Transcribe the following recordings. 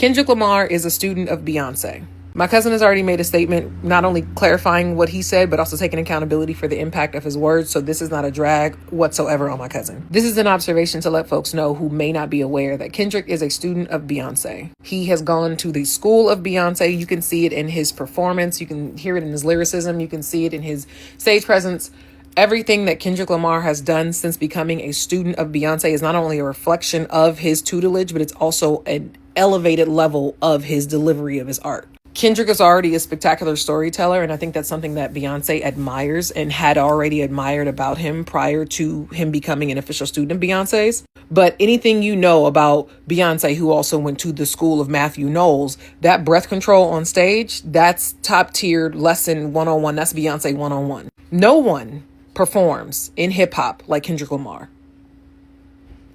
Kendrick Lamar is a student of Beyonce. My cousin has already made a statement, not only clarifying what he said, but also taking accountability for the impact of his words. So this is not a drag whatsoever on my cousin. This is an observation to let folks know who may not be aware that Kendrick is a student of Beyonce. He has gone to the school of Beyonce. You can see it in his performance. You can hear it in his lyricism. You can see it in his stage presence. Everything that Kendrick Lamar has done since becoming a student of Beyonce is not only a reflection of his tutelage, but it's also an elevated level of his delivery of his art. Kendrick is already a spectacular storyteller, and I think that's something that Beyonce admires and had already admired about him prior to him becoming an official student of Beyonce's. But anything you know about Beyonce, who also went to the school of Matthew Knowles, that breath control on stage, that's top tier lesson 101. That's Beyonce 101. No one performs in hip hop like Kendrick Lamar.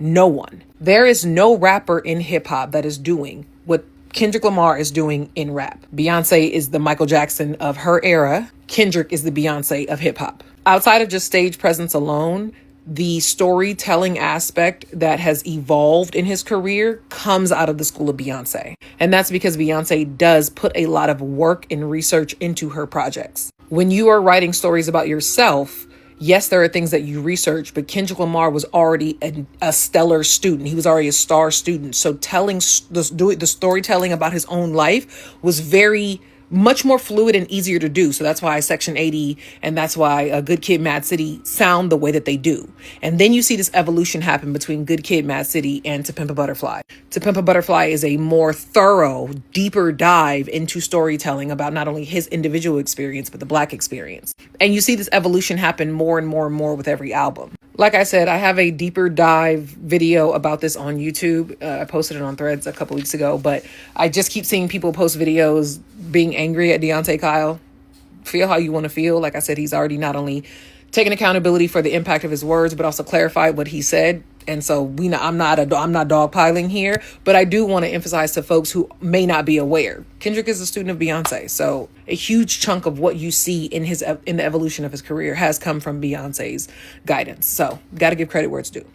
No one. There is no rapper in hip hop that is doing what Kendrick Lamar is doing in rap. Beyonce is the Michael Jackson of her era. Kendrick is the Beyonce of hip hop. Outside of just stage presence alone, the storytelling aspect that has evolved in his career comes out of the school of Beyonce. And that's because Beyonce does put a lot of work and research into her projects. When you are writing stories about yourself, yes, there are things that you research, but Kendrick Lamar was already a stellar student. He was already a star student. So the storytelling about his own life was very much more fluid and easier to do. So that's why Section 80 and that's why Good Kid, Mad City sound the way that they do. And then you see this evolution happen between Good Kid, Mad City and To Pimp a Butterfly. To Pimp a Butterfly is a more thorough, deeper dive into storytelling about not only his individual experience, but the Black experience. And you see this evolution happen more and more and more with every album. Like I said, I have a deeper dive video about this on YouTube. I posted it on Threads a couple weeks ago, but I just keep seeing people post videos being angry at Deontay Kyle. Feel how you want to feel. Like I said, he's already not only taken accountability for the impact of his words, but also clarified what he said. And so I'm not dogpiling here, but I do want to emphasize to folks who may not be aware. Kendrick is a student of Beyonce, so a huge chunk of what you see in the evolution of his career has come from Beyonce's guidance. So got to give credit where it's due.